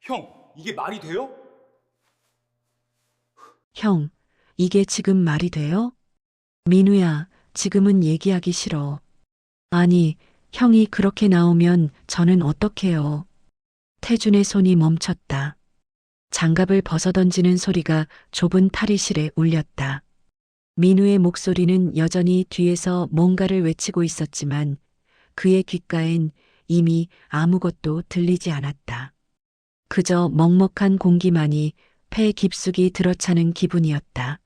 형, 이게 말이 돼요? 형, 이게 지금 말이 돼요? 민우야, 지금은 얘기하기 싫어. 아니, 형이 그렇게 나오면 저는 어떡해요? 태준의 손이 멈췄다. 장갑을 벗어던지는 소리가 좁은 탈의실에 울렸다. 민우의 목소리는 여전히 뒤에서 뭔가를 외치고 있었지만 그의 귓가엔 이미 아무것도 들리지 않았다. 그저 먹먹한 공기만이 폐 깊숙이 들어차는 기분이었다.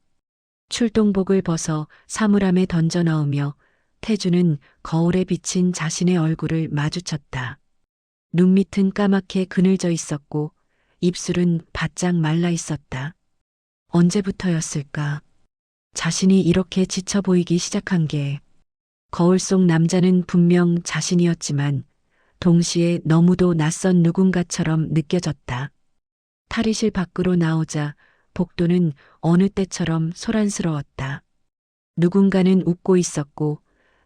출동복을 벗어 사물함에 던져 넣으며 태주는 거울에 비친 자신의 얼굴을 마주쳤다. 눈밑은 까맣게 그늘져 있었고 입술은 바짝 말라 있었다. 언제부터였을까? 자신이 이렇게 지쳐 보이기 시작한 게. 거울 속 남자는 분명 자신이었지만 동시에 너무도 낯선 누군가처럼 느껴졌다. 탈의실 밖으로 나오자 복도는 어느 때처럼 소란스러웠다. 누군가는 웃고 있었고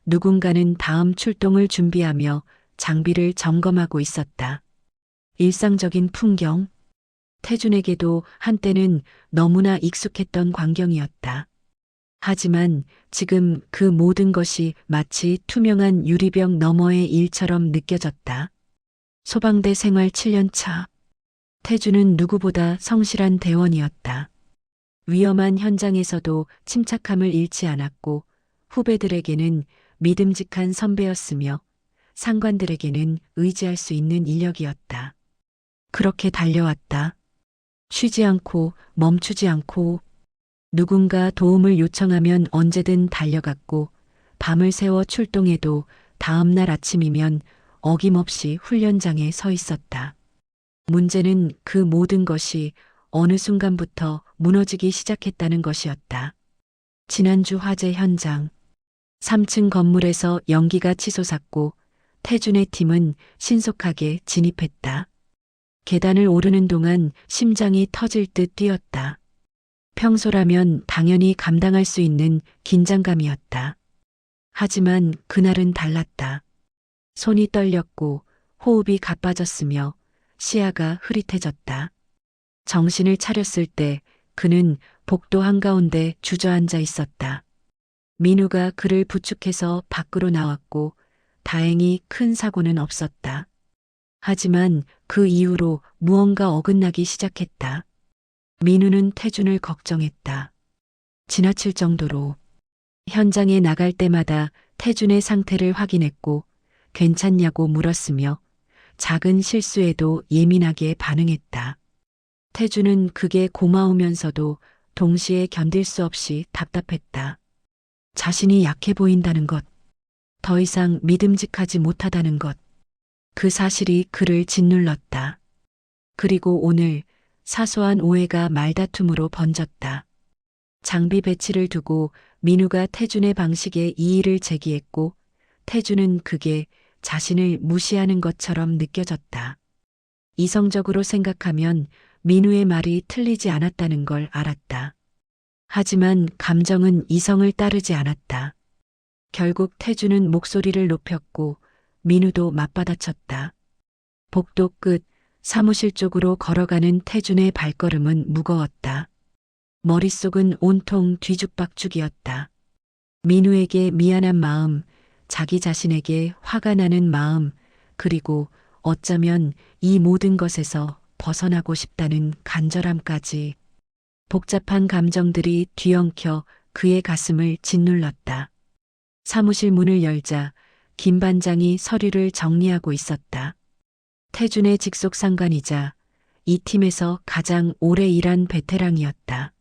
누군가는 다음 출동을 준비하며 장비를 점검하고 있었다. 일상적인 풍경. 태준에게도 한때는 너무나 익숙했던 광경이었다. 하지만 지금 그 모든 것이 마치 투명한 유리병 너머의 일처럼 느껴졌다. 소방대 생활 7년 차. 태주는 누구보다 성실한 대원이었다. 위험한 현장에서도 침착함을 잃지 않았고 후배들에게는 믿음직한 선배였으며 상관들에게는 의지할 수 있는 인력이었다. 그렇게 달려왔다. 쉬지 않고 멈추지 않고 누군가 도움을 요청하면 언제든 달려갔고 밤을 새워 출동해도 다음날 아침이면 어김없이 훈련장에 서 있었다. 문제는 그 모든 것이 어느 순간부터 무너지기 시작했다는 것이었다. 지난주 화재 현장. 3층 건물에서 연기가 치솟았고 태준의 팀은 신속하게 진입했다. 계단을 오르는 동안 심장이 터질 듯 뛰었다. 평소라면 당연히 감당할 수 있는 긴장감이었다. 하지만 그날은 달랐다. 손이 떨렸고 호흡이 가빠졌으며 시야가 흐릿해졌다. 정신을 차렸을 때 그는 복도 한가운데 주저앉아 있었다. 민우가 그를 부축해서 밖으로 나왔고 다행히 큰 사고는 없었다. 하지만 그 이후로 무언가 어긋나기 시작했다. 민우는 태준을 걱정했다. 지나칠 정도로. 현장에 나갈 때마다 태준의 상태를 확인했고 괜찮냐고 물었으며 작은 실수에도 예민하게 반응했다. 태준은 그게 고마우면서도 동시에 견딜 수 없이 답답했다. 자신이 약해 보인다는 것, 더 이상 믿음직하지 못하다는 것, 그 사실이 그를 짓눌렀다. 그리고 오늘 사소한 오해가 말다툼으로 번졌다. 장비 배치를 두고 민우가 태준의 방식에 이의를 제기했고 태준은 그게 자신을 무시하는 것처럼 느껴졌다. 이성적으로 생각하면 민우의 말이 틀리지 않았다는 걸 알았다. 하지만 감정은 이성을 따르지 않았다. 결국 태준은 목소리를 높였고 민우도 맞받아쳤다. 복도 끝 사무실 쪽으로 걸어가는 태준의 발걸음은 무거웠다. 머릿속은 온통 뒤죽박죽이었다. 민우에게 미안한 마음, 자기 자신에게 화가 나는 마음, 그리고 어쩌면 이 모든 것에서 벗어나고 싶다는 간절함까지. 복잡한 감정들이 뒤엉켜 그의 가슴을 짓눌렀다. 사무실 문을 열자 김 반장이 서류를 정리하고 있었다. 태준의 직속 상관이자 이 팀에서 가장 오래 일한 베테랑이었다.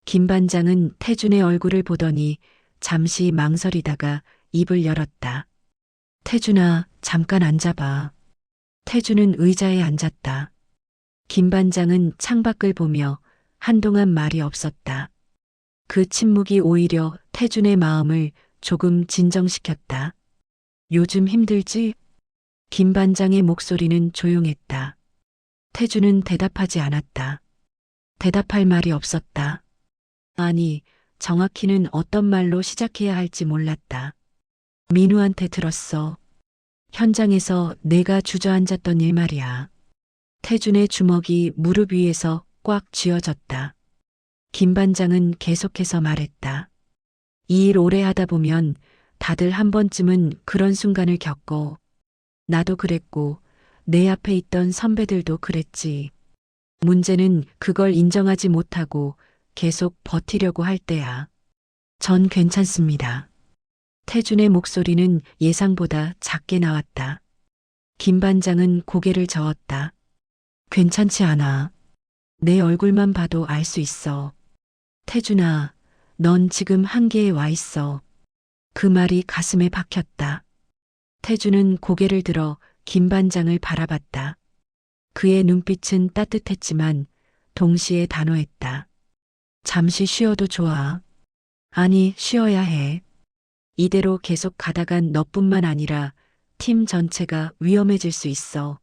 김 반장은 태준의 얼굴을 보더니 잠시 망설이다가 입을 열었다. 태준아, 잠깐 앉아봐. 태준은 의자에 앉았다. 김 반장은 창밖을 보며 한동안 말이 없었다. 그 침묵이 오히려 태준의 마음을 조금 진정시켰다. 요즘 힘들지? 김 반장의 목소리는 조용했다. 태준은 대답하지 않았다. 대답할 말이 없었다. 아니, 정확히는 어떤 말로 시작해야 할지 몰랐다. 민우한테 들었어. 현장에서 내가 주저앉았던 일 말이야. 태준의 주먹이 무릎 위에서 꽉 쥐어졌다. 김 반장은 계속해서 말했다. 이 일 오래 하다 보면 다들 한 번쯤은 그런 순간을 겪어. 나도 그랬고 내 앞에 있던 선배들도 그랬지. 문제는 그걸 인정하지 못하고 계속 버티려고 할 때야. 전 괜찮습니다. 태준의 목소리는 예상보다 작게 나왔다. 김 반장은 고개를 저었다. 괜찮지 않아. 내 얼굴만 봐도 알 수 있어. 태준아, 넌 지금 한계에 와 있어. 그 말이 가슴에 박혔다. 태준은 고개를 들어 김 반장을 바라봤다. 그의 눈빛은 따뜻했지만 동시에 단호했다. 잠시 쉬어도 좋아. 아니, 쉬어야 해. 이대로 계속 가다간 너뿐만 아니라 팀 전체가 위험해질 수 있어.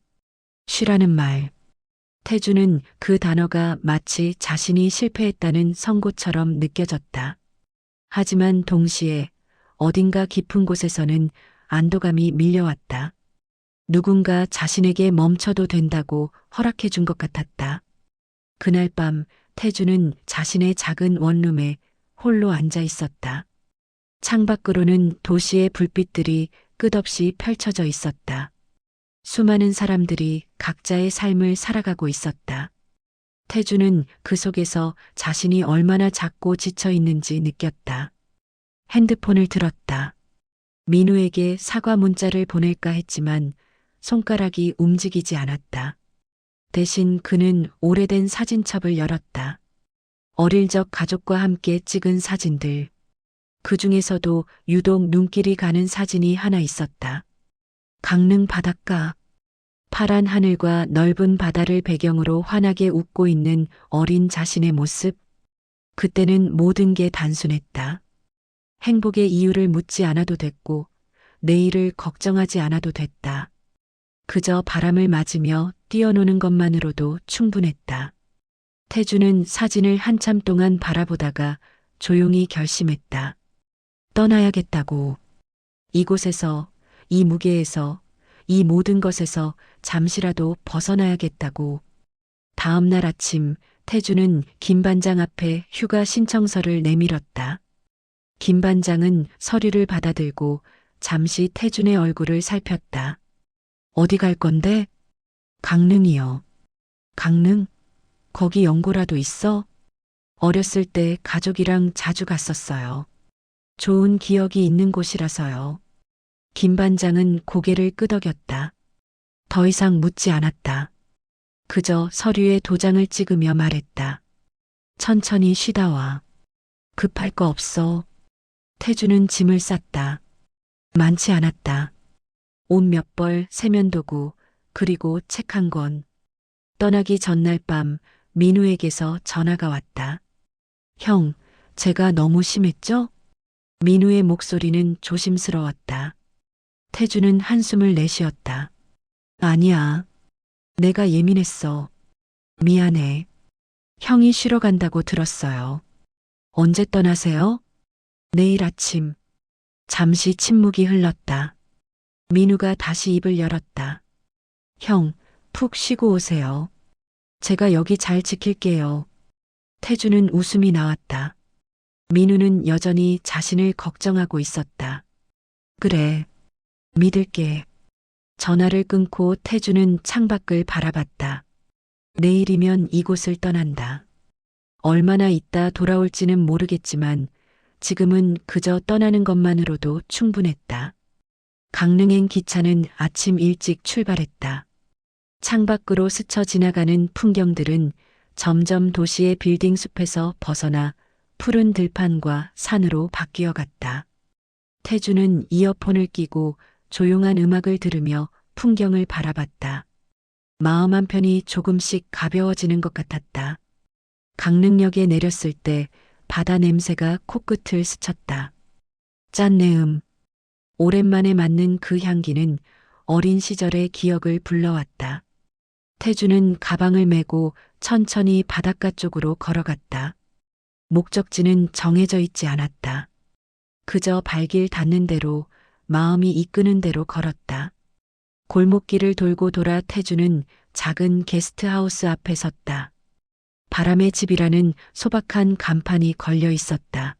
쉬라는 말. 태주는 그 단어가 마치 자신이 실패했다는 선고처럼 느껴졌다. 하지만 동시에 어딘가 깊은 곳에서는 안도감이 밀려왔다. 누군가 자신에게 멈춰도 된다고 허락해 준 것 같았다. 그날 밤 태주는 자신의 작은 원룸에 홀로 앉아 있었다. 창밖으로는 도시의 불빛들이 끝없이 펼쳐져 있었다. 수많은 사람들이 각자의 삶을 살아가고 있었다. 태주는 그 속에서 자신이 얼마나 작고 지쳐 있는지 느꼈다. 핸드폰을 들었다. 민우에게 사과 문자를 보낼까 했지만 손가락이 움직이지 않았다. 대신 그는 오래된 사진첩을 열었다. 어릴 적 가족과 함께 찍은 사진들. 그 중에서도 유독 눈길이 가는 사진이 하나 있었다. 강릉 바닷가. 파란 하늘과 넓은 바다를 배경으로 환하게 웃고 있는 어린 자신의 모습. 그때는 모든 게 단순했다. 행복의 이유를 묻지 않아도 됐고, 내일을 걱정하지 않아도 됐다. 그저 바람을 맞으며 뛰어노는 것만으로도 충분했다. 태주는 사진을 한참 동안 바라보다가 조용히 결심했다. 떠나야겠다고. 이곳에서, 이 무게에서, 이 모든 것에서 잠시라도 벗어나야겠다고. 다음 날 아침 태주는 김 반장 앞에 휴가 신청서를 내밀었다. 김 반장은 서류를 받아들고 잠시 태준의 얼굴을 살폈다. 어디 갈 건데? 강릉이요. 강릉? 거기 연고라도 있어? 어렸을 때 가족이랑 자주 갔었어요. 좋은 기억이 있는 곳이라서요. 김 반장은 고개를 끄덕였다. 더 이상 묻지 않았다. 그저 서류에 도장을 찍으며 말했다. 천천히 쉬다 와. 급할 거 없어. 태주는 짐을 쌌다. 많지 않았다. 옷 몇 벌, 세면도구, 그리고 책 한 권. 떠나기 전날 밤 민우에게서 전화가 왔다. 형, 제가 너무 심했죠? 민우의 목소리는 조심스러웠다. 태주는 한숨을 내쉬었다. 아니야. 내가 예민했어. 미안해. 형이 쉬러 간다고 들었어요. 언제 떠나세요? 내일 아침. 잠시 침묵이 흘렀다. 민우가 다시 입을 열었다. 형, 푹 쉬고 오세요. 제가 여기 잘 지킬게요. 태주는 웃음이 나왔다. 민우는 여전히 자신을 걱정하고 있었다. 그래, 믿을게. 전화를 끊고 태주는 창밖을 바라봤다. 내일이면 이곳을 떠난다. 얼마나 있다 돌아올지는 모르겠지만 지금은 그저 떠나는 것만으로도 충분했다. 강릉행 기차는 아침 일찍 출발했다. 창밖으로 스쳐 지나가는 풍경들은 점점 도시의 빌딩 숲에서 벗어나 푸른 들판과 산으로 바뀌어 갔다. 태주는 이어폰을 끼고 조용한 음악을 들으며 풍경을 바라봤다. 마음 한편이 조금씩 가벼워지는 것 같았다. 강릉역에 내렸을 때 바다 냄새가 코끝을 스쳤다. 짠내음. 오랜만에 맡는 그 향기는 어린 시절의 기억을 불러왔다. 태주는 가방을 메고 천천히 바닷가 쪽으로 걸어갔다. 목적지는 정해져 있지 않았다. 그저 발길 닿는 대로 마음이 이끄는 대로 걸었다. 골목길을 돌고 돌아 태주는 작은 게스트하우스 앞에 섰다. 바람의 집이라는 소박한 간판이 걸려 있었다.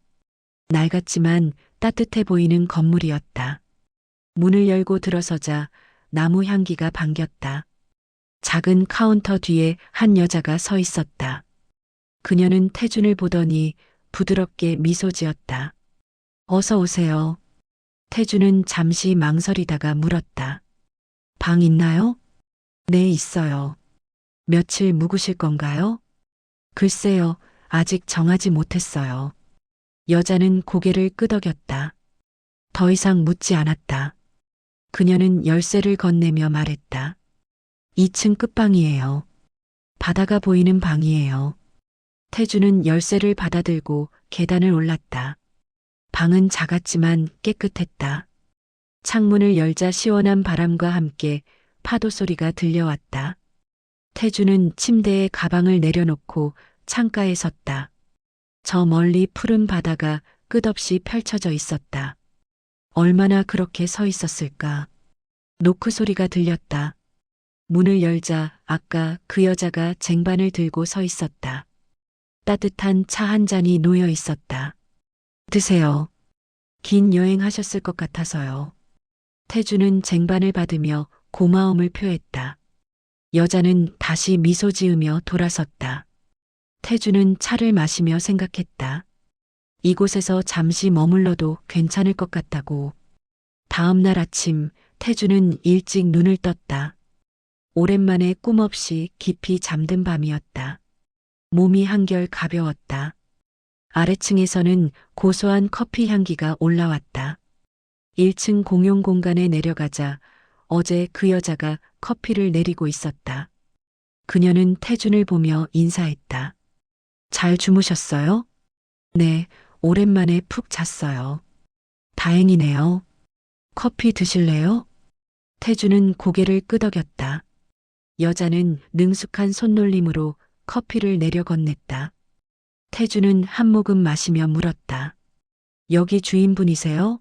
낡았지만 따뜻해 보이는 건물이었다. 문을 열고 들어서자 나무 향기가 반겼다. 작은 카운터 뒤에 한 여자가 서 있었다. 그녀는 태준을 보더니 부드럽게 미소 지었다. 어서 오세요. 태준은 잠시 망설이다가 물었다. 방 있나요? 네, 있어요. 며칠 묵으실 건가요? 글쎄요, 아직 정하지 못했어요. 여자는 고개를 끄덕였다. 더 이상 묻지 않았다. 그녀는 열쇠를 건네며 말했다. 2층 끝방이에요. 바다가 보이는 방이에요. 태주는 열쇠를 받아들고 계단을 올랐다. 방은 작았지만 깨끗했다. 창문을 열자 시원한 바람과 함께 파도 소리가 들려왔다. 태주는 침대에 가방을 내려놓고 창가에 섰다. 저 멀리 푸른 바다가 끝없이 펼쳐져 있었다. 얼마나 그렇게 서 있었을까? 노크 소리가 들렸다. 문을 열자 아까 그 여자가 쟁반을 들고 서 있었다. 따뜻한 차 한 잔이 놓여 있었다. 드세요. 긴 여행하셨을 것 같아서요. 태주는 쟁반을 받으며 고마움을 표했다. 여자는 다시 미소 지으며 돌아섰다. 태주는 차를 마시며 생각했다. 이곳에서 잠시 머물러도 괜찮을 것 같다고. 다음 날 아침 태주는 일찍 눈을 떴다. 오랜만에 꿈 없이 깊이 잠든 밤이었다. 몸이 한결 가벼웠다. 아래층에서는 고소한 커피 향기가 올라왔다. 1층 공용 공간에 내려가자 어제 그 여자가 커피를 내리고 있었다. 그녀는 태준을 보며 인사했다. 잘 주무셨어요? 네, 오랜만에 푹 잤어요. 다행이네요. 커피 드실래요? 태준은 고개를 끄덕였다. 여자는 능숙한 손놀림으로 커피를 내려 건넸다. 태준은 한 모금 마시며 물었다. 여기 주인분이세요?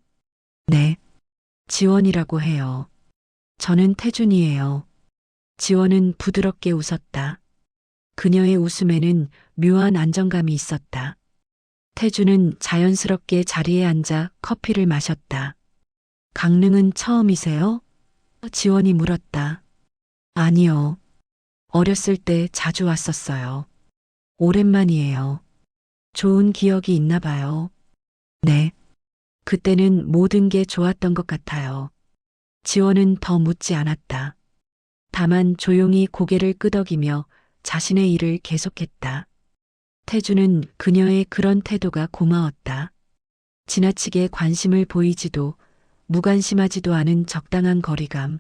네. 지원이라고 해요. 저는 태준이에요. 지원은 부드럽게 웃었다. 그녀의 웃음에는 묘한 안정감이 있었다. 태준은 자연스럽게 자리에 앉아 커피를 마셨다. 강릉은 처음이세요? 지원이 물었다. 아니요. 어렸을 때 자주 왔었어요. 오랜만이에요. 좋은 기억이 있나 봐요. 네. 그때는 모든 게 좋았던 것 같아요. 지원은 더 묻지 않았다. 다만 조용히 고개를 끄덕이며 자신의 일을 계속했다. 태주는 그녀의 그런 태도가 고마웠다. 지나치게 관심을 보이지도 무관심하지도 않은 적당한 거리감.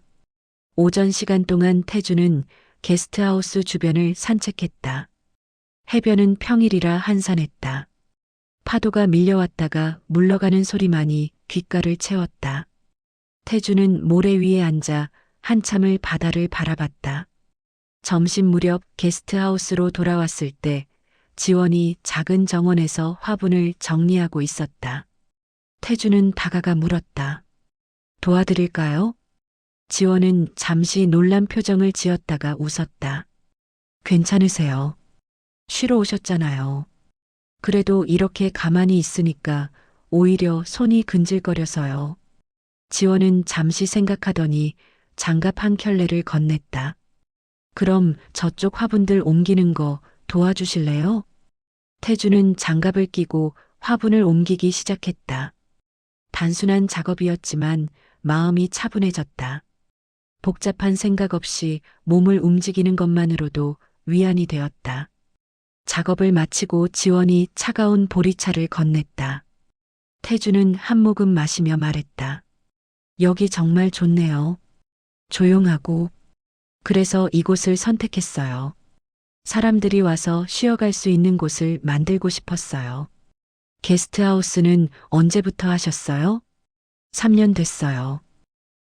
오전 시간 동안 태주는 게스트하우스 주변을 산책했다. 해변은 평일이라 한산했다. 파도가 밀려왔다가 물러가는 소리만이 귓가를 채웠다. 태주는 모래 위에 앉아 한참을 바다를 바라봤다. 점심 무렵 게스트하우스로 돌아왔을 때 지원이 작은 정원에서 화분을 정리하고 있었다. 태주는 다가가 물었다. 도와드릴까요? 지원은 잠시 놀란 표정을 지었다가 웃었다. 괜찮으세요? 쉬러 오셨잖아요. 그래도 이렇게 가만히 있으니까 오히려 손이 근질거려서요. 지원은 잠시 생각하더니 장갑 한 켤레를 건넸다. 그럼 저쪽 화분들 옮기는 거 도와주실래요? 태주는 장갑을 끼고 화분을 옮기기 시작했다. 단순한 작업이었지만 마음이 차분해졌다. 복잡한 생각 없이 몸을 움직이는 것만으로도 위안이 되었다. 작업을 마치고 지원이 차가운 보리차를 건넸다. 태주는 한 모금 마시며 말했다. 여기 정말 좋네요. 조용하고. 그래서 이곳을 선택했어요. 사람들이 와서 쉬어갈 수 있는 곳을 만들고 싶었어요. 게스트하우스는 언제부터 하셨어요? 3년 됐어요.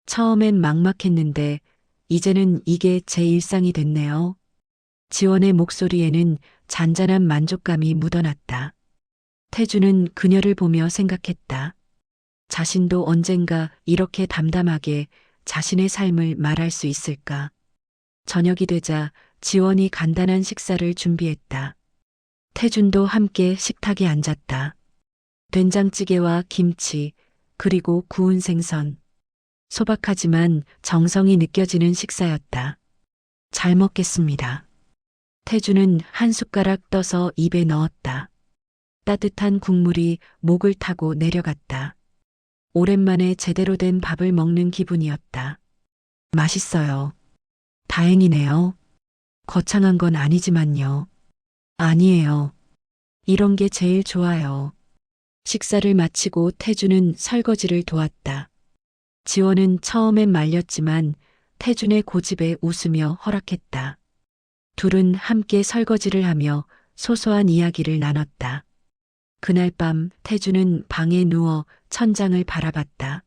처음엔 막막했는데 이제는 이게 제 일상이 됐네요. 지원의 목소리에는 잔잔한 만족감이 묻어났다. 태주는 그녀를 보며 생각했다. 자신도 언젠가 이렇게 담담하게 자신의 삶을 말할 수 있을까? 저녁이 되자 지원이 간단한 식사를 준비했다. 태준도 함께 식탁에 앉았다. 된장찌개와 김치, 그리고 구운 생선. 소박하지만 정성이 느껴지는 식사였다. 잘 먹겠습니다. 태주는 한 숟가락 떠서 입에 넣었다. 따뜻한 국물이 목을 타고 내려갔다. 오랜만에 제대로 된 밥을 먹는 기분이었다. 맛있어요. 다행이네요. 거창한 건 아니지만요. 아니에요. 이런 게 제일 좋아요. 식사를 마치고 태주는 설거지를 도왔다. 지원은 처음엔 말렸지만 태준의 고집에 웃으며 허락했다. 둘은 함께 설거지를 하며 소소한 이야기를 나눴다. 그날 밤 태준은 방에 누워 천장을 바라봤다.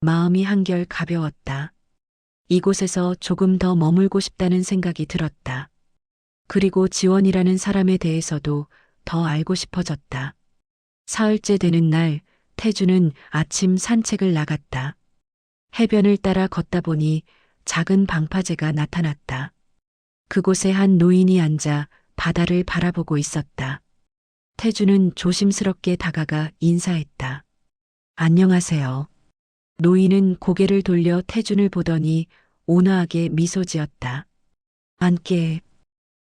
마음이 한결 가벼웠다. 이곳에서 조금 더 머물고 싶다는 생각이 들었다. 그리고 지원이라는 사람에 대해서도 더 알고 싶어졌다. 사흘째 되는 날 태준은 아침 산책을 나갔다. 해변을 따라 걷다 보니 작은 방파제가 나타났다. 그곳에 한 노인이 앉아 바다를 바라보고 있었다. 태주는 조심스럽게 다가가 인사했다. 안녕하세요. 노인은 고개를 돌려 태준을 보더니 온화하게 미소 지었다. 앉게.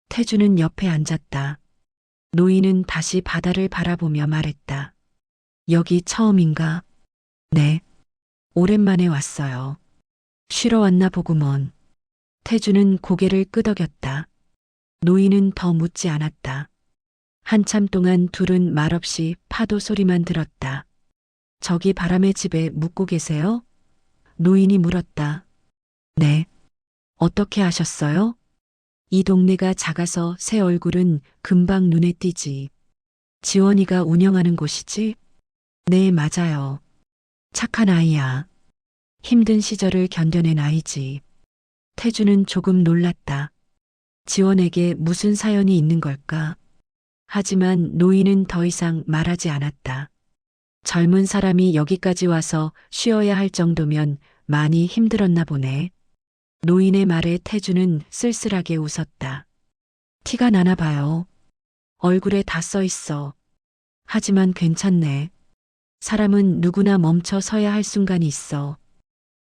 태주는 옆에 앉았다. 노인은 다시 바다를 바라보며 말했다. 여기 처음인가? 네. 오랜만에 왔어요. 쉬러 왔나 보구먼. 태주는 고개를 끄덕였다. 노인은 더 묻지 않았다. 한참 동안 둘은 말없이 파도 소리만 들었다. 저기 바람의 집에 묵고 계세요? 노인이 물었다. 네. 어떻게 아셨어요? 이 동네가 작아서 새 얼굴은 금방 눈에 띄지. 지원이가 운영하는 곳이지? 네, 맞아요. 착한 아이야. 힘든 시절을 견뎌낸 아이지. 태주는 조금 놀랐다. 지원에게 무슨 사연이 있는 걸까? 하지만 노인은 더 이상 말하지 않았다. 젊은 사람이 여기까지 와서 쉬어야 할 정도면 많이 힘들었나 보네. 노인의 말에 태주는 쓸쓸하게 웃었다. 티가 나나 봐요. 얼굴에 다 써 있어. 하지만 괜찮네. 사람은 누구나 멈춰 서야 할 순간이 있어.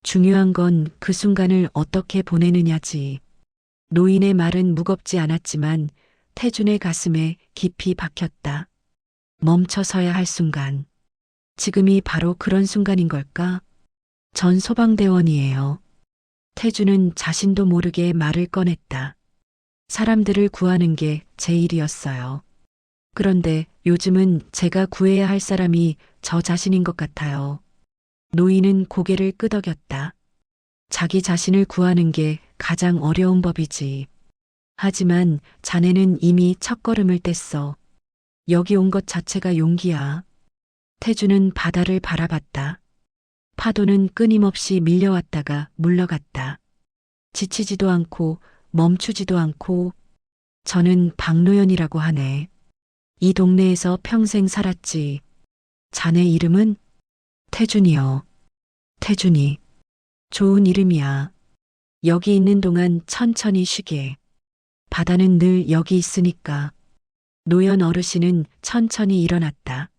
중요한 건 그 순간을 어떻게 보내느냐지. 노인의 말은 무겁지 않았지만 태준의 가슴에 깊이 박혔다. 멈춰 서야 할 순간. 지금이 바로 그런 순간인 걸까? 전 소방대원이에요. 태준은 자신도 모르게 말을 꺼냈다. 사람들을 구하는 게 제 일이었어요. 그런데 요즘은 제가 구해야 할 사람이 저 자신인 것 같아요. 노인은 고개를 끄덕였다. 자기 자신을 구하는 게 가장 어려운 법이지. 하지만 자네는 이미 첫걸음을 뗐어. 여기 온 것 자체가 용기야. 태주는 바다를 바라봤다. 파도는 끊임없이 밀려왔다가 물러갔다. 지치지도 않고 멈추지도 않고. 저는 박노연이라고 하네. 이 동네에서 평생 살았지. 자네 이름은? 태준이요. 태준이. 좋은 이름이야. 여기 있는 동안 천천히 쉬게. 바다는 늘 여기 있으니까. 노연 어르신은 천천히 일어났다.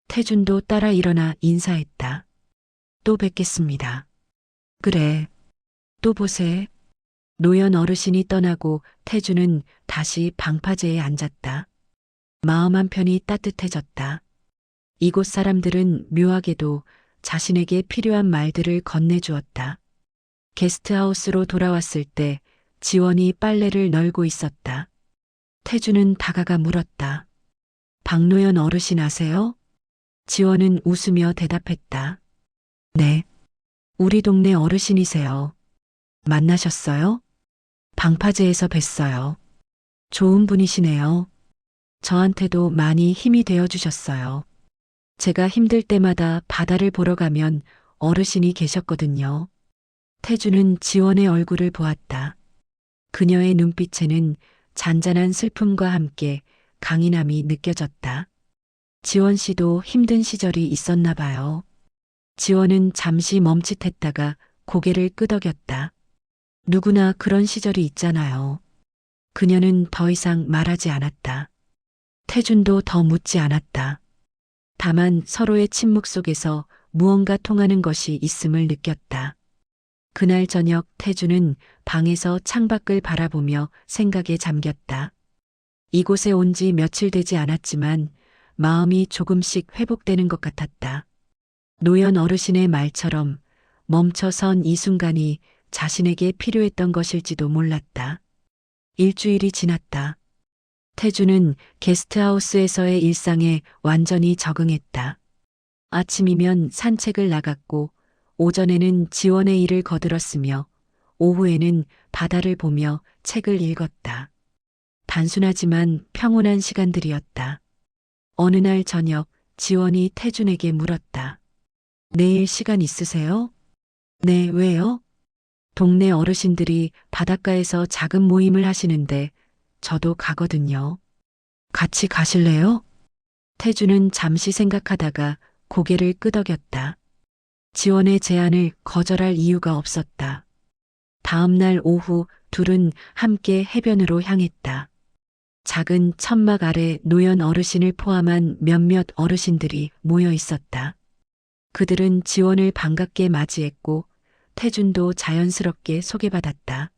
태준도 따라 일어나 인사했다. 또 뵙겠습니다. 그래. 또 보세. 노연 어르신이 떠나고 태준은 다시 방파제에 앉았다. 마음 한편이 따뜻해졌다. 이곳 사람들은 묘하게도 자신에게 필요한 말들을 건네주었다. 게스트하우스로 돌아왔을 때 지원이 빨래를 널고 있었다. 태주는 다가가 물었다. 박노연 어르신 아세요? 지원은 웃으며 대답했다. 네. 우리 동네 어르신이세요. 만나셨어요? 방파제에서 뵀어요. 좋은 분이시네요. 저한테도 많이 힘이 되어 주셨어요. 제가 힘들 때마다 바다를 보러 가면 어르신이 계셨거든요. 태주는 지원의 얼굴을 보았다. 그녀의 눈빛에는 잔잔한 슬픔과 함께 강인함이 느껴졌다. 지원 씨도 힘든 시절이 있었나 봐요. 지원은 잠시 멈칫했다가 고개를 끄덕였다. 누구나 그런 시절이 있잖아요. 그녀는 더 이상 말하지 않았다. 태준도 더 묻지 않았다. 다만 서로의 침묵 속에서 무언가 통하는 것이 있음을 느꼈다. 그날 저녁 태준은 방에서 창밖을 바라보며 생각에 잠겼다. 이곳에 온 지 며칠 되지 않았지만 마음이 조금씩 회복되는 것 같았다. 노연 어르신의 말처럼 멈춰선 이 순간이 자신에게 필요했던 것일지도 몰랐다. 일주일이 지났다. 태주는 게스트하우스에서의 일상에 완전히 적응했다. 아침이면 산책을 나갔고 오전에는 지원의 일을 거들었으며 오후에는 바다를 보며 책을 읽었다. 단순하지만 평온한 시간들이었다. 어느 날 저녁 지원이 태준에게 물었다. 내일 시간 있으세요? 네, 왜요? 동네 어르신들이 바닷가에서 작은 모임을 하시는데 저도 가거든요. 같이 가실래요? 태주는 잠시 생각하다가 고개를 끄덕였다. 지원의 제안을 거절할 이유가 없었다. 다음 날 오후 둘은 함께 해변으로 향했다. 작은 천막 아래 노연 어르신을 포함한 몇몇 어르신들이 모여 있었다. 그들은 지원을 반갑게 맞이했고 태준도 자연스럽게 소개받았다.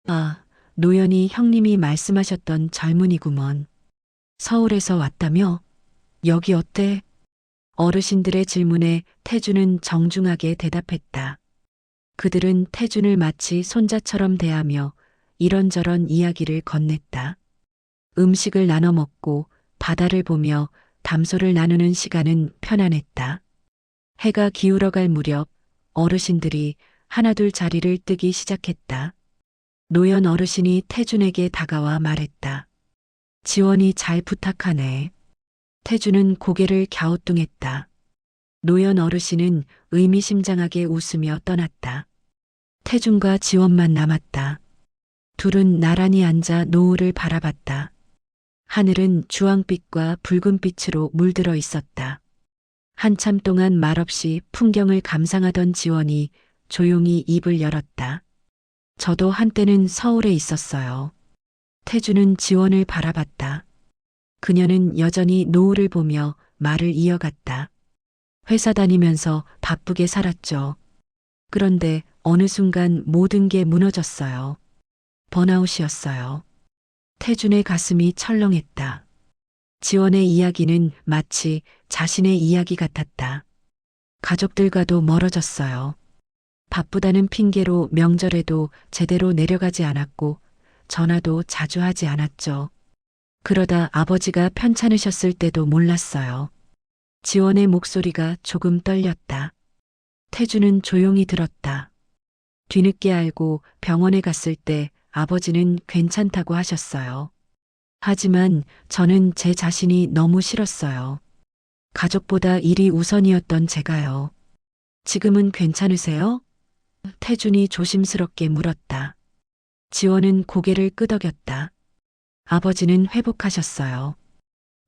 아, 노연이 형님이 말씀하셨던 젊은이구먼. 서울에서 왔다며? 여기 어때? 어르신들의 질문에 태준은 정중하게 대답했다. 그들은 태준을 마치 손자처럼 대하며 이런저런 이야기를 건넸다. 음식을 나눠 먹고 바다를 보며 담소를 나누는 시간은 편안했다. 해가 기울어갈 무렵 어르신들이 하나둘 자리를 뜨기 시작했다. 노연 어르신이 태준에게 다가와 말했다. 지원이 잘 부탁하네. 태준은 고개를 갸우뚱했다. 노연 어르신은 의미심장하게 웃으며 떠났다. 태준과 지원만 남았다. 둘은 나란히 앉아 노을을 바라봤다. 하늘은 주황빛과 붉은빛으로 물들어 있었다. 한참 동안 말없이 풍경을 감상하던 지원이 조용히 입을 열었다. 저도 한때는 서울에 있었어요. 태주는 지원을 바라봤다. 그녀는 여전히 노을을 보며 말을 이어갔다. 회사 다니면서 바쁘게 살았죠. 그런데 어느 순간 모든 게 무너졌어요. 번아웃이었어요. 태준의 가슴이 철렁했다. 지원의 이야기는 마치 자신의 이야기 같았다. 가족들과도 멀어졌어요. 바쁘다는 핑계로 명절에도 제대로 내려가지 않았고 전화도 자주 하지 않았죠. 그러다 아버지가 편찮으셨을 때도 몰랐어요. 지원의 목소리가 조금 떨렸다. 태주는 조용히 들었다. 뒤늦게 알고 병원에 갔을 때 아버지는 괜찮다고 하셨어요. 하지만 저는 제 자신이 너무 싫었어요. 가족보다 일이 우선이었던 제가요. 지금은 괜찮으세요? 태준이 조심스럽게 물었다. 지원은 고개를 끄덕였다. 아버지는 회복하셨어요.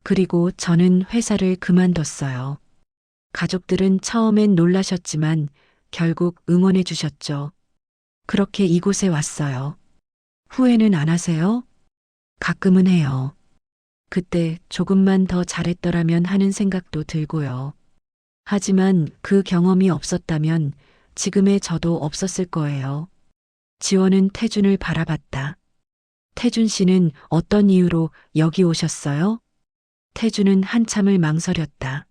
그리고 저는 회사를 그만뒀어요. 가족들은 처음엔 놀라셨지만 결국 응원해 주셨죠. 그렇게 이곳에 왔어요. 후회는 안 하세요? 가끔은 해요. 그때 조금만 더 잘했더라면 하는 생각도 들고요. 하지만 그 경험이 없었다면 지금의 저도 없었을 거예요. 지원은 태준을 바라봤다. 태준 씨는 어떤 이유로 여기 오셨어요? 태준은 한참을 망설였다.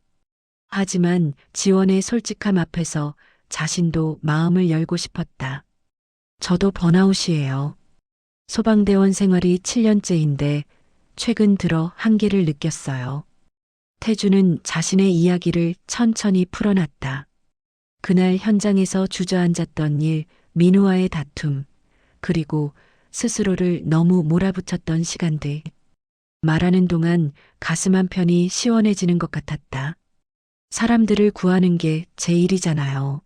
하지만 지원의 솔직함 앞에서 자신도 마음을 열고 싶었다. 저도 번아웃이에요. 소방대원 생활이 7년째인데 최근 들어 한계를 느꼈어요. 태준은 자신의 이야기를 천천히 풀어놨다. 그날 현장에서 주저앉았던 일, 민우와의 다툼, 그리고 스스로를 너무 몰아붙였던 시간들. 말하는 동안 가슴 한편이 시원해지는 것 같았다. 사람들을 구하는 게 제 일이잖아요.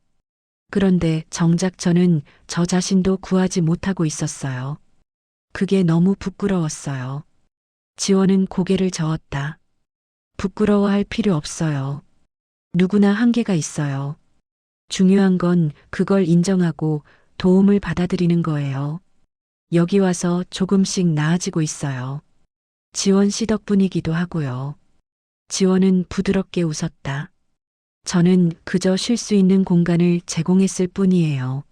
그런데 정작 저는 저 자신도 구하지 못하고 있었어요. 그게 너무 부끄러웠어요. 지원은 고개를 저었다. 부끄러워할 필요 없어요. 누구나 한계가 있어요. 중요한 건 그걸 인정하고 도움을 받아들이는 거예요. 여기 와서 조금씩 나아지고 있어요. 지원 씨 덕분이기도 하고요. 지원은 부드럽게 웃었다. 저는 그저 쉴 수 있는 공간을 제공했을 뿐이에요.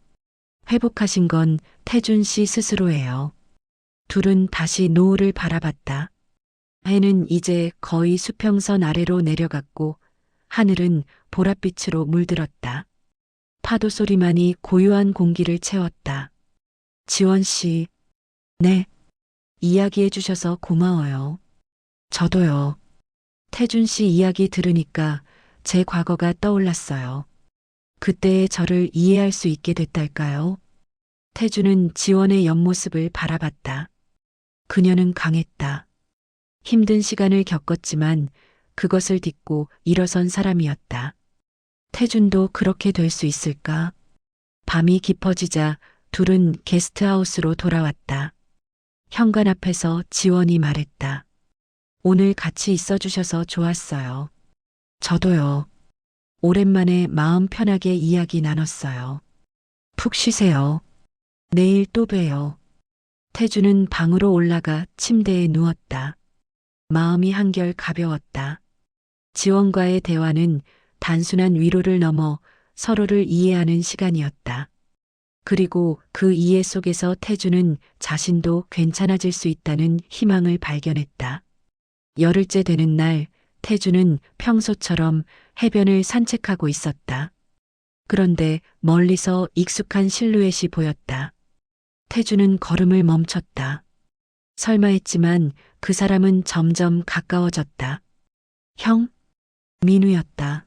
회복하신 건 태준 씨 스스로예요. 둘은 다시 노을을 바라봤다. 해는 이제 거의 수평선 아래로 내려갔고 하늘은 보랏빛으로 물들었다. 파도 소리만이 고요한 공기를 채웠다. 지원 씨, 네. 이야기해 주셔서 고마워요. 저도요. 태준 씨 이야기 들으니까 제 과거가 떠올랐어요. 그때의 저를 이해할 수 있게 됐달까요? 태준은 지원의 옆모습을 바라봤다. 그녀는 강했다. 힘든 시간을 겪었지만 그것을 딛고 일어선 사람이었다. 태준도 그렇게 될 수 있을까? 밤이 깊어지자 둘은 게스트하우스로 돌아왔다. 현관 앞에서 지원이 말했다. 오늘 같이 있어 주셔서 좋았어요. 저도요. 오랜만에 마음 편하게 이야기 나눴어요. 푹 쉬세요. 내일 또 봬요. 태주는 방으로 올라가 침대에 누웠다. 마음이 한결 가벼웠다. 지원과의 대화는 단순한 위로를 넘어 서로를 이해하는 시간이었다. 그리고 그 이해 속에서 태주는 자신도 괜찮아질 수 있다는 희망을 발견했다. 열흘째 되는 날, 태주는 평소처럼 해변을 산책하고 있었다. 그런데 멀리서 익숙한 실루엣이 보였다. 태주는 걸음을 멈췄다. 설마 했지만 그 사람은 점점 가까워졌다. 형? 민우였다.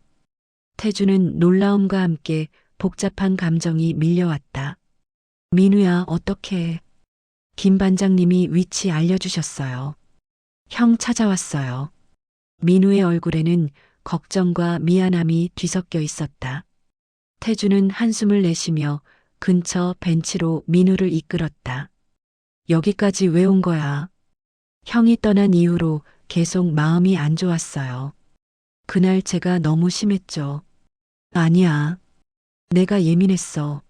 태주는 놀라움과 함께 복잡한 감정이 밀려왔다. 민우야, 어떡해. 김 반장님이 위치 알려주셨어요. 형 찾아왔어요. 민우의 얼굴에는 걱정과 미안함이 뒤섞여 있었다. 태주는 한숨을 내쉬며 근처 벤치로 민우를 이끌었다. 여기까지 왜 온 거야? 형이 떠난 이후로 계속 마음이 안 좋았어요. 그날 제가 너무 심했죠. 아니야. 내가 예민했어.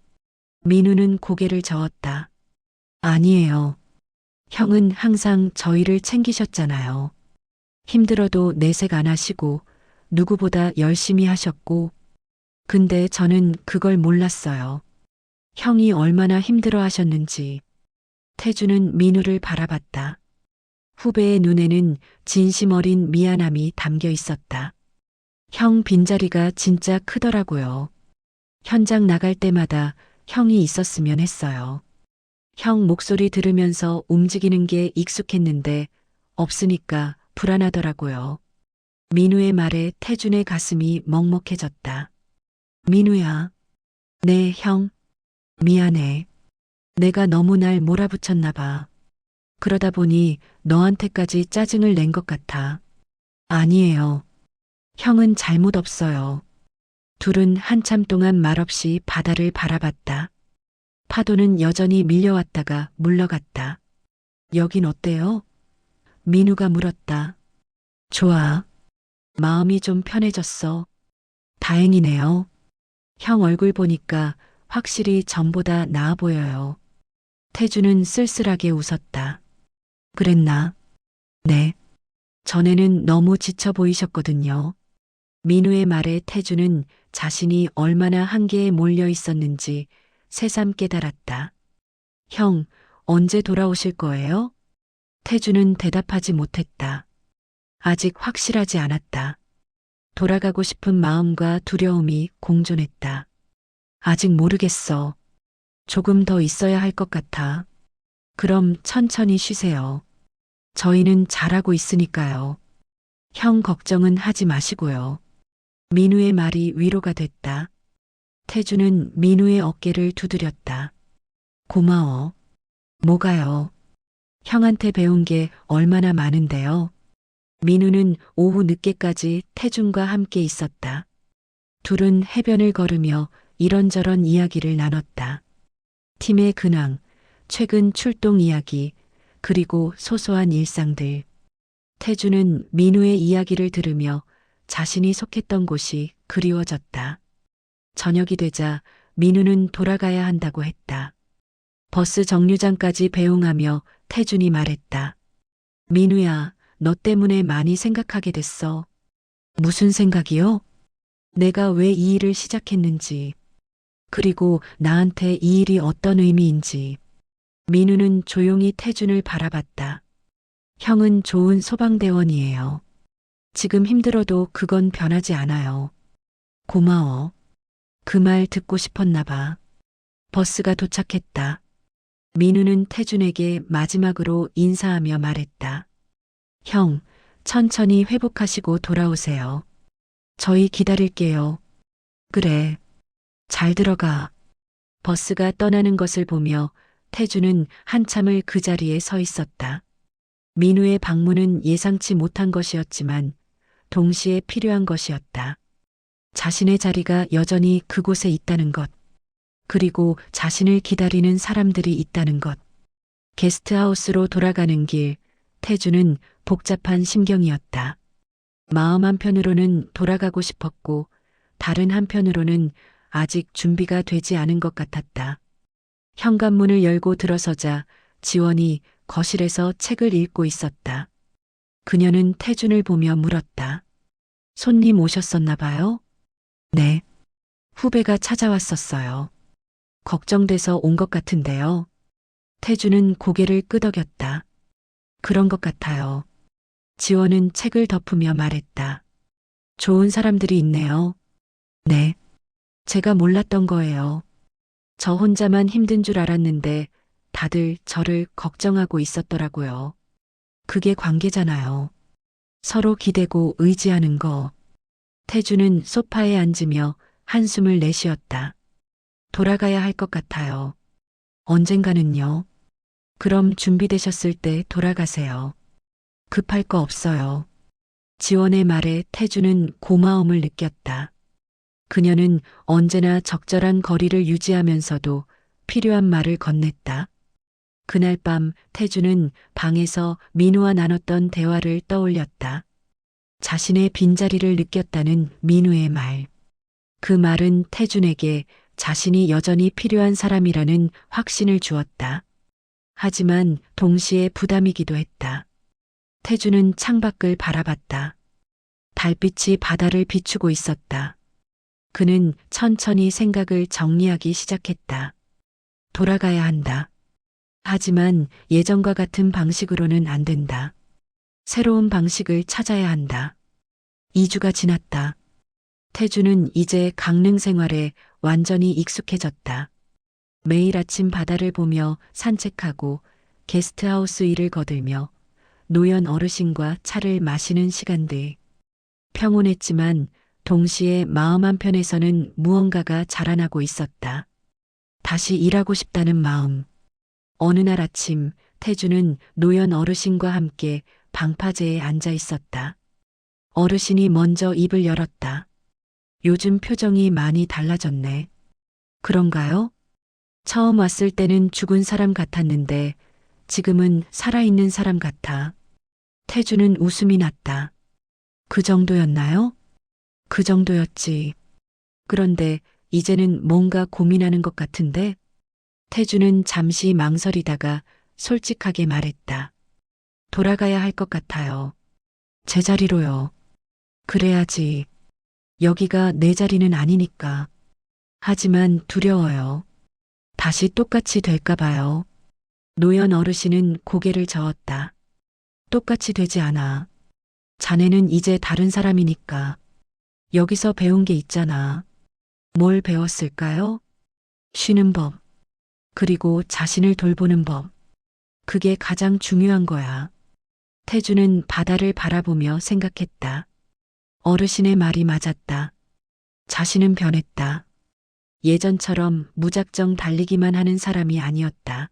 민우는 고개를 저었다. 아니에요. 형은 항상 저희를 챙기셨잖아요. 힘들어도 내색 안 하시고 누구보다 열심히 하셨고, 근데 저는 그걸 몰랐어요. 형이 얼마나 힘들어 하셨는지. 태주는 민우를 바라봤다. 후배의 눈에는 진심 어린 미안함이 담겨 있었다. 형 빈자리가 진짜 크더라고요. 현장 나갈 때마다 형이 있었으면 했어요. 형 목소리 들으면서 움직이는 게 익숙했는데 없으니까 불안하더라고요. 민우의 말에 태준의 가슴이 먹먹해졌다. 민우야. 네, 형. 미안해. 내가 너무 날 몰아붙였나 봐. 그러다 보니 너한테까지 짜증을 낸 것 같아. 아니에요. 형은 잘못 없어요. 둘은 한참 동안 말없이 바다를 바라봤다. 파도는 여전히 밀려왔다가 물러갔다. 여긴 어때요? 민우가 물었다. 좋아. 마음이 좀 편해졌어. 다행이네요. 형 얼굴 보니까 확실히 전보다 나아 보여요. 태주는 쓸쓸하게 웃었다. 그랬나? 네. 전에는 너무 지쳐 보이셨거든요. 민우의 말에 태주는 자신이 얼마나 한계에 몰려 있었는지 새삼 깨달았다. 형, 언제 돌아오실 거예요? 태주는 대답하지 못했다. 아직 확실하지 않았다. 돌아가고 싶은 마음과 두려움이 공존했다. 아직 모르겠어. 조금 더 있어야 할 것 같아. 그럼 천천히 쉬세요. 저희는 잘하고 있으니까요. 형 걱정은 하지 마시고요. 민우의 말이 위로가 됐다. 태주는 민우의 어깨를 두드렸다. 고마워. 뭐가요? 형한테 배운 게 얼마나 많은데요. 민우는 오후 늦게까지 태준과 함께 있었다. 둘은 해변을 걸으며 이런저런 이야기를 나눴다. 팀의 근황, 최근 출동 이야기, 그리고 소소한 일상들. 태주는 민우의 이야기를 들으며 자신이 속했던 곳이 그리워졌다. 저녁이 되자 민우는 돌아가야 한다고 했다. 버스 정류장까지 배웅하며 태준이 말했다. 민우야, 너 때문에 많이 생각하게 됐어. 무슨 생각이요? 내가 왜 이 일을 시작했는지, 그리고 나한테 이 일이 어떤 의미인지. 민우는 조용히 태준을 바라봤다. 형은 좋은 소방대원이에요. 지금 힘들어도 그건 변하지 않아요. 고마워. 그 말 듣고 싶었나 봐. 버스가 도착했다. 민우는 태준에게 마지막으로 인사하며 말했다. 형, 천천히 회복하시고 돌아오세요. 저희 기다릴게요. 그래. 잘 들어가. 버스가 떠나는 것을 보며 태준은 한참을 그 자리에 서 있었다. 민우의 방문은 예상치 못한 것이었지만 동시에 필요한 것이었다. 자신의 자리가 여전히 그곳에 있다는 것, 그리고 자신을 기다리는 사람들이 있다는 것. 게스트하우스로 돌아가는 길, 태주는 복잡한 심경이었다. 마음 한편으로는 돌아가고 싶었고, 다른 한편으로는 아직 준비가 되지 않은 것 같았다. 현관문을 열고 들어서자 지원이 거실에서 책을 읽고 있었다. 그녀는 태준을 보며 물었다. 손님 오셨었나 봐요? 네. 후배가 찾아왔었어요. 걱정돼서 온 것 같은데요. 태준은 고개를 끄덕였다. 그런 것 같아요. 지원은 책을 덮으며 말했다. 좋은 사람들이 있네요. 네. 제가 몰랐던 거예요. 저 혼자만 힘든 줄 알았는데 다들 저를 걱정하고 있었더라고요. 그게 관계잖아요. 서로 기대고 의지하는 거. 태주는 소파에 앉으며 한숨을 내쉬었다. 돌아가야 할 것 같아요. 언젠가는요. 그럼 준비되셨을 때 돌아가세요. 급할 거 없어요. 지원의 말에 태주는 고마움을 느꼈다. 그녀는 언제나 적절한 거리를 유지하면서도 필요한 말을 건넸다. 그날 밤 태주는 방에서 민우와 나눴던 대화를 떠올렸다. 자신의 빈자리를 느꼈다는 민우의 말. 그 말은 태준에게 자신이 여전히 필요한 사람이라는 확신을 주었다. 하지만 동시에 부담이기도 했다. 태준은 창밖을 바라봤다. 달빛이 바다를 비추고 있었다. 그는 천천히 생각을 정리하기 시작했다. 돌아가야 한다. 하지만 예전과 같은 방식으로는 안 된다. 새로운 방식을 찾아야 한다. 2주가 지났다. 태주는 이제 강릉 생활에 완전히 익숙해졌다. 매일 아침 바다를 보며 산책하고 게스트하우스 일을 거들며 노연 어르신과 차를 마시는 시간들. 평온했지만 동시에 마음 한편에서는 무언가가 자라나고 있었다. 다시 일하고 싶다는 마음. 어느 날 아침 태주는 노연 어르신과 함께 방파제에 앉아 있었다. 어르신이 먼저 입을 열었다. 요즘 표정이 많이 달라졌네. 그런가요? 처음 왔을 때는 죽은 사람 같았는데 지금은 살아있는 사람 같아. 태주는 웃음이 났다. 그 정도였나요? 그 정도였지. 그런데 이제는 뭔가 고민하는 것 같은데? 태주는 잠시 망설이다가 솔직하게 말했다. 돌아가야 할 것 같아요. 제자리로요. 그래야지. 여기가 내 자리는 아니니까. 하지만 두려워요. 다시 똑같이 될까 봐요. 노연 어르신은 고개를 저었다. 똑같이 되지 않아. 자네는 이제 다른 사람이니까. 여기서 배운 게 있잖아. 뭘 배웠을까요? 쉬는 법. 그리고 자신을 돌보는 법. 그게 가장 중요한 거야. 태주는 바다를 바라보며 생각했다. 어르신의 말이 맞았다. 자신은 변했다. 예전처럼 무작정 달리기만 하는 사람이 아니었다.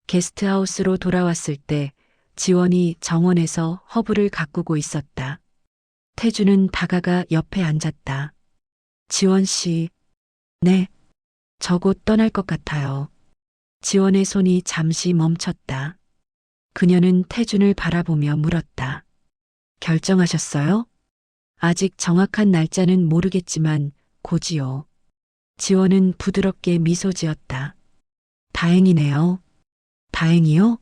게스트하우스로 돌아왔을 때 지원이 정원에서 허브를 가꾸고 있었다. 태주는 다가가 옆에 앉았다. 지원 씨, 네, 저 곧 떠날 것 같아요. 지원의 손이 잠시 멈췄다. 그녀는 태준을 바라보며 물었다. 결정하셨어요? 아직 정확한 날짜는 모르겠지만 곧이요. 지원은 부드럽게 미소 지었다. 다행이네요. 다행이요?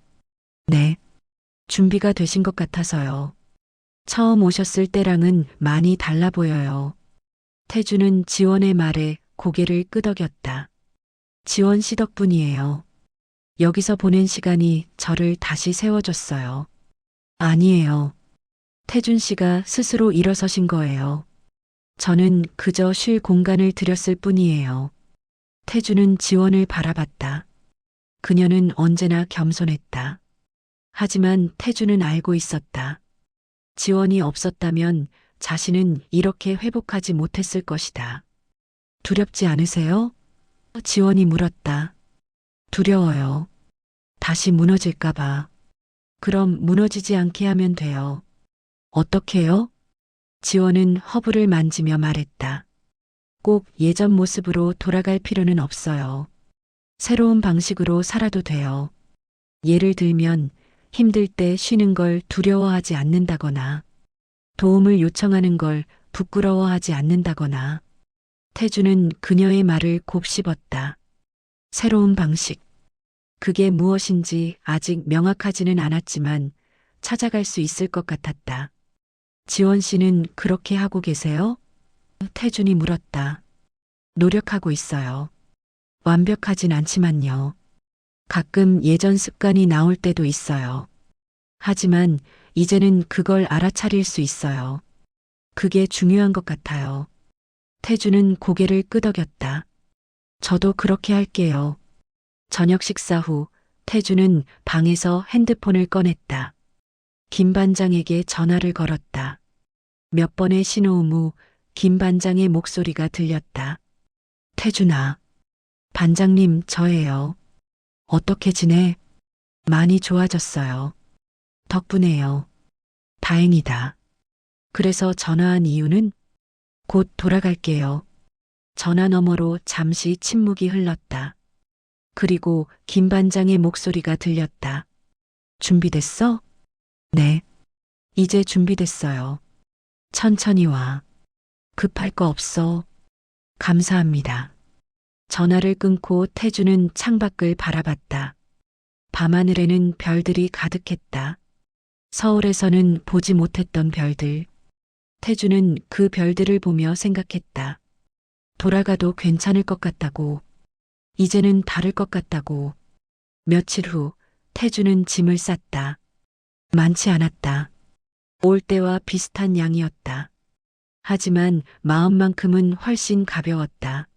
네. 준비가 되신 것 같아서요. 처음 오셨을 때랑은 많이 달라 보여요. 태주는 지원의 말에 고개를 끄덕였다. 지원 씨 덕분이에요. 여기서 보낸 시간이 저를 다시 세워줬어요. 아니에요. 태준 씨가 스스로 일어서신 거예요. 저는 그저 쉴 공간을 드렸을 뿐이에요. 태주는 지원을 바라봤다. 그녀는 언제나 겸손했다. 하지만 태주는 알고 있었다. 지원이 없었다면 자신은 이렇게 회복하지 못했을 것이다. 두렵지 않으세요? 지원이 물었다. 두려워요. 다시 무너질까봐. 그럼 무너지지 않게 하면 돼요. 어떻게요? 지원은 허브를 만지며 말했다. 꼭 예전 모습으로 돌아갈 필요는 없어요. 새로운 방식으로 살아도 돼요. 예를 들면 힘들 때 쉬는 걸 두려워하지 않는다거나 도움을 요청하는 걸 부끄러워하지 않는다거나. 태주는 그녀의 말을 곱씹었다. 새로운 방식. 그게 무엇인지 아직 명확하지는 않았지만 찾아갈 수 있을 것 같았다. 지원 씨는 그렇게 하고 계세요? 태준이 물었다. 노력하고 있어요. 완벽하진 않지만요. 가끔 예전 습관이 나올 때도 있어요. 하지만 이제는 그걸 알아차릴 수 있어요. 그게 중요한 것 같아요. 태주는 고개를 끄덕였다. 저도 그렇게 할게요. 저녁 식사 후 태주는 방에서 핸드폰을 꺼냈다. 김 반장에게 전화를 걸었다. 몇 번의 신호음 후 김 반장의 목소리가 들렸다. 태준아, 반장님 저예요. 어떻게 지내? 많이 좋아졌어요. 덕분에요. 다행이다. 그래서 전화한 이유는? 곧 돌아갈게요. 전화 너머로 잠시 침묵이 흘렀다. 그리고 김 반장의 목소리가 들렸다. 준비됐어? 네. 이제 준비됐어요. 천천히 와. 급할 거 없어. 감사합니다. 전화를 끊고 태주는 창밖을 바라봤다. 밤하늘에는 별들이 가득했다. 서울에서는 보지 못했던 별들. 태주는 그 별들을 보며 생각했다. 돌아가도 괜찮을 것 같다고. 이제는 다를 것 같다고. 며칠 후 태주는 짐을 쌌다. 많지 않았다. 올 때와 비슷한 양이었다. 하지만 마음만큼은 훨씬 가벼웠다.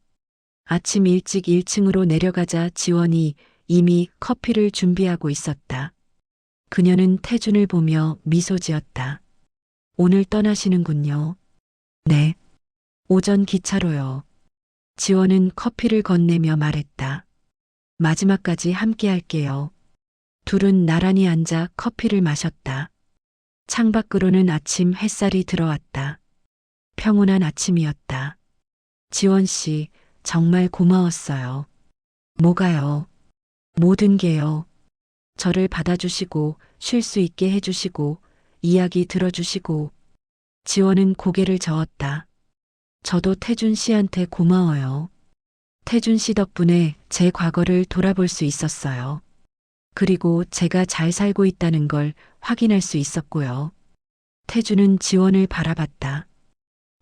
아침 일찍 1층으로 내려가자 지원이 이미 커피를 준비하고 있었다. 그녀는 태준을 보며 미소 지었다. 오늘 떠나시는군요. 네. 오전 기차로요. 지원은 커피를 건네며 말했다. 마지막까지 함께 할게요. 둘은 나란히 앉아 커피를 마셨다. 창밖으로는 아침 햇살이 들어왔다. 평온한 아침이었다. 지원 씨, 정말 고마웠어요. 뭐가요? 모든 게요. 저를 받아주시고, 쉴 수 있게 해주시고, 이야기 들어주시고. 지원은 고개를 저었다. 저도 태준 씨한테 고마워요. 태준 씨 덕분에 제 과거를 돌아볼 수 있었어요. 그리고 제가 잘 살고 있다는 걸 확인할 수 있었고요. 태준은 지원을 바라봤다.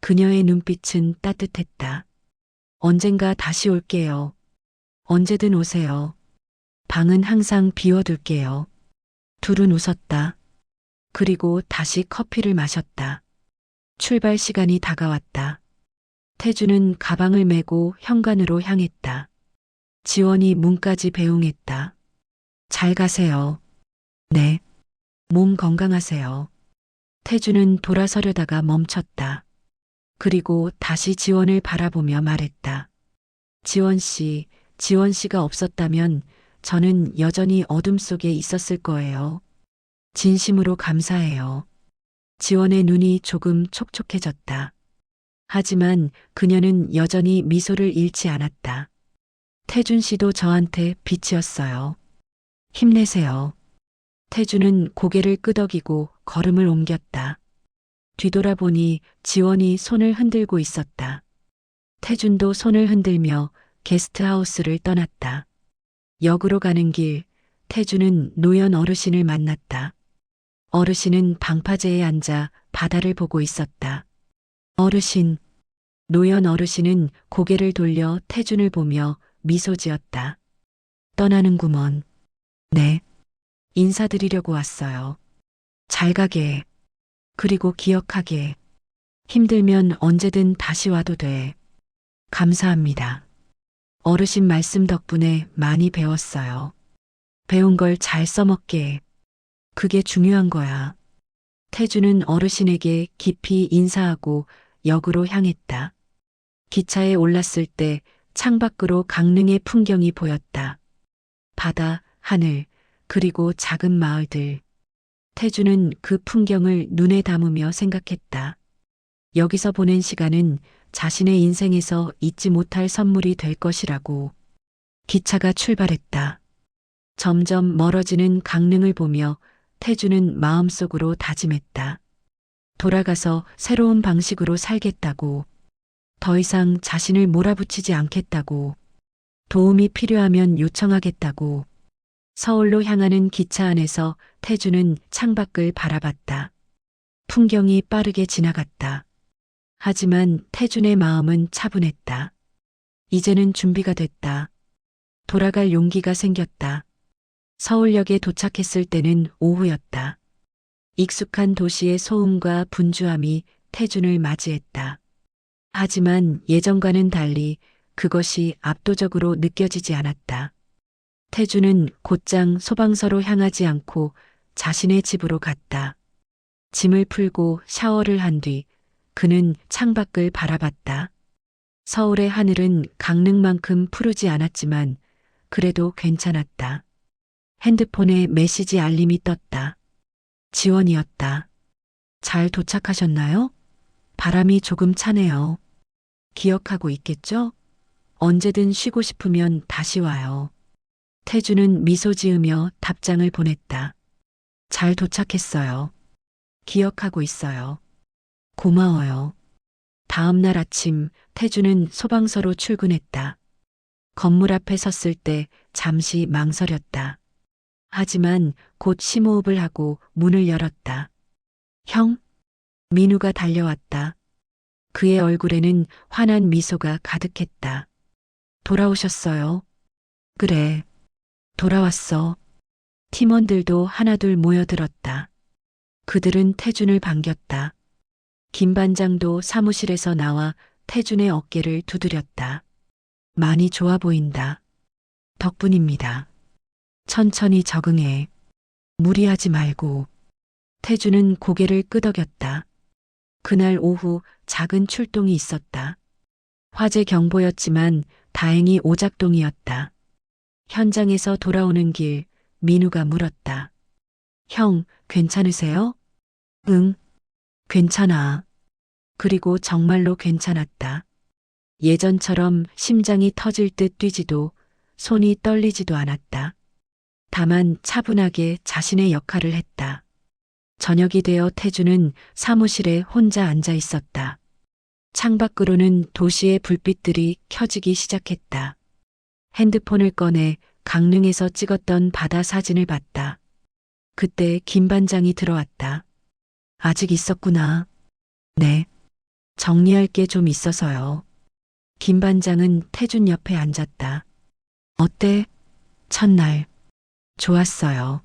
그녀의 눈빛은 따뜻했다. 언젠가 다시 올게요. 언제든 오세요. 방은 항상 비워둘게요. 둘은 웃었다. 그리고 다시 커피를 마셨다. 출발 시간이 다가왔다. 태주는 가방을 메고 현관으로 향했다. 지원이 문까지 배웅했다. 잘 가세요. 네. 몸 건강하세요. 태주는 돌아서려다가 멈췄다. 그리고 다시 지원을 바라보며 말했다. 지원 씨가 없었다면 저는 여전히 어둠 속에 있었을 거예요. 진심으로 감사해요. 지원의 눈이 조금 촉촉해졌다. 하지만 그녀는 여전히 미소를 잃지 않았다. 태준 씨도 저한테 빛이었어요. 힘내세요. 태준은 고개를 끄덕이고 걸음을 옮겼다. 뒤돌아보니 지원이 손을 흔들고 있었다. 태준도 손을 흔들며 게스트하우스를 떠났다. 역으로 가는 길, 태준은 노연 어르신을 만났다. 어르신은 방파제에 앉아 바다를 보고 있었다. 어르신, 노연 어르신은 고개를 돌려 태준을 보며 미소 지었다. 떠나는구먼. 네. 인사드리려고 왔어요. 잘 가게. 그리고 기억하게. 힘들면 언제든 다시 와도 돼. 감사합니다. 어르신 말씀 덕분에 많이 배웠어요. 배운 걸 잘 써먹게. 그게 중요한 거야. 태주는 어르신에게 깊이 인사하고 역으로 향했다. 기차에 올랐을 때 창밖으로 강릉의 풍경이 보였다. 바다, 하늘, 그리고 작은 마을들. 태주는 그 풍경을 눈에 담으며 생각했다. 여기서 보낸 시간은 자신의 인생에서 잊지 못할 선물이 될 것이라고. 기차가 출발했다. 점점 멀어지는 강릉을 보며 태주는 마음속으로 다짐했다. 돌아가서 새로운 방식으로 살겠다고. 더 이상 자신을 몰아붙이지 않겠다고. 도움이 필요하면 요청하겠다고. 서울로 향하는 기차 안에서 태주는 창밖을 바라봤다. 풍경이 빠르게 지나갔다. 하지만 태준의 마음은 차분했다. 이제는 준비가 됐다. 돌아갈 용기가 생겼다. 서울역에 도착했을 때는 오후였다. 익숙한 도시의 소음과 분주함이 태준을 맞이했다. 하지만 예전과는 달리 그것이 압도적으로 느껴지지 않았다. 태준은 곧장 소방서로 향하지 않고 자신의 집으로 갔다. 짐을 풀고 샤워를 한 뒤 그는 창밖을 바라봤다. 서울의 하늘은 강릉만큼 푸르지 않았지만 그래도 괜찮았다. 핸드폰에 메시지 알림이 떴다. 지원이었다. 잘 도착하셨나요? 바람이 조금 차네요. 기억하고 있겠죠? 언제든 쉬고 싶으면 다시 와요. 태주는 미소 지으며 답장을 보냈다. 잘 도착했어요. 기억하고 있어요. 고마워요. 다음 날 아침 태주는 소방서로 출근했다. 건물 앞에 섰을 때 잠시 망설였다. 하지만 곧 심호흡을 하고 문을 열었다. 형? 민우가 달려왔다. 그의 얼굴에는 환한 미소가 가득했다. 돌아오셨어요? 그래. 돌아왔어. 팀원들도 하나둘 모여들었다. 그들은 태준을 반겼다. 김 반장도 사무실에서 나와 태준의 어깨를 두드렸다. 많이 좋아 보인다. 덕분입니다. 천천히 적응해. 무리하지 말고. 태준은 고개를 끄덕였다. 그날 오후 작은 출동이 있었다. 화재 경보였지만 다행히 오작동이었다. 현장에서 돌아오는 길 민우가 물었다. 형, 괜찮으세요? 응, 괜찮아. 그리고 정말로 괜찮았다. 예전처럼 심장이 터질 듯 뛰지도 손이 떨리지도 않았다. 다만 차분하게 자신의 역할을 했다. 저녁이 되어 태주는 사무실에 혼자 앉아 있었다. 창밖으로는 도시의 불빛들이 켜지기 시작했다. 핸드폰을 꺼내 강릉에서 찍었던 바다 사진을 봤다. 그때 김 반장이 들어왔다. 아직 있었구나. 네. 정리할 게 좀 있어서요. 김 반장은 태준 옆에 앉았다. 어때? 첫날. 좋았어요.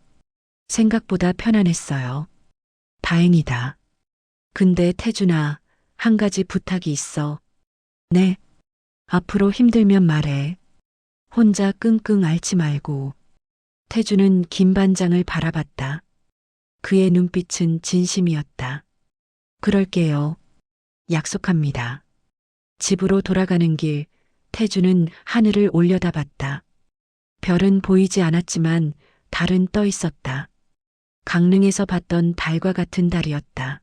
생각보다 편안했어요. 다행이다. 근데 태준아, 한 가지 부탁이 있어. 네. 앞으로 힘들면 말해. 혼자 끙끙 앓지 말고. 태준은 김 반장을 바라봤다. 그의 눈빛은 진심이었다. 그럴게요. 약속합니다. 집으로 돌아가는 길, 태준은 하늘을 올려다봤다. 별은 보이지 않았지만 달은 떠 있었다. 강릉에서 봤던 달과 같은 달이었다.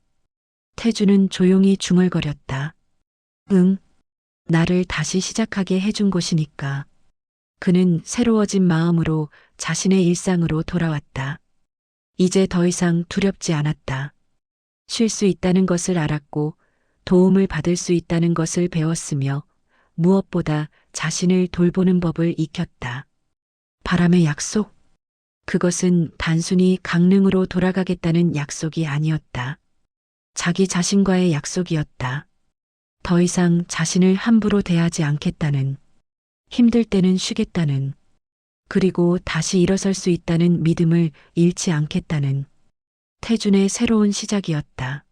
태준은 조용히 중얼거렸다. 응, 나를 다시 시작하게 해준 곳이니까. 그는 새로워진 마음으로 자신의 일상으로 돌아왔다. 이제 더 이상 두렵지 않았다. 쉴 수 있다는 것을 알았고 도움을 받을 수 있다는 것을 배웠으며 무엇보다 자신을 돌보는 법을 익혔다. 바람의 약속? 그것은 단순히 강릉으로 돌아가겠다는 약속이 아니었다. 자기 자신과의 약속이었다. 더 이상 자신을 함부로 대하지 않겠다는, 힘들 때는 쉬겠다는, 그리고 다시 일어설 수 있다는 믿음을 잃지 않겠다는 태준의 새로운 시작이었다.